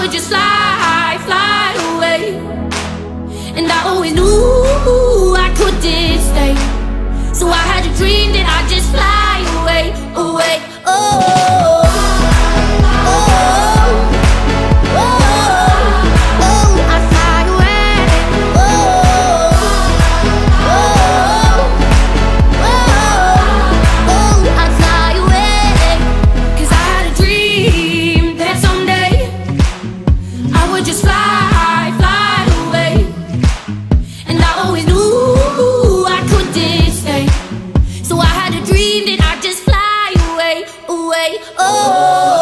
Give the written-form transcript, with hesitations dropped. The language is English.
would just fly, fly away. And I always knew I couldn't stay, so I had a dream that I'd just fly away, away. Oh, oh, oh, oh, I fly away. Oh, oh, oh, oh, I fly away. 'Cause I had a dream that someday I would just fly, fly away. And I always knew I couldn't stay, so I had a dream that I'd just fly away, away. Oh.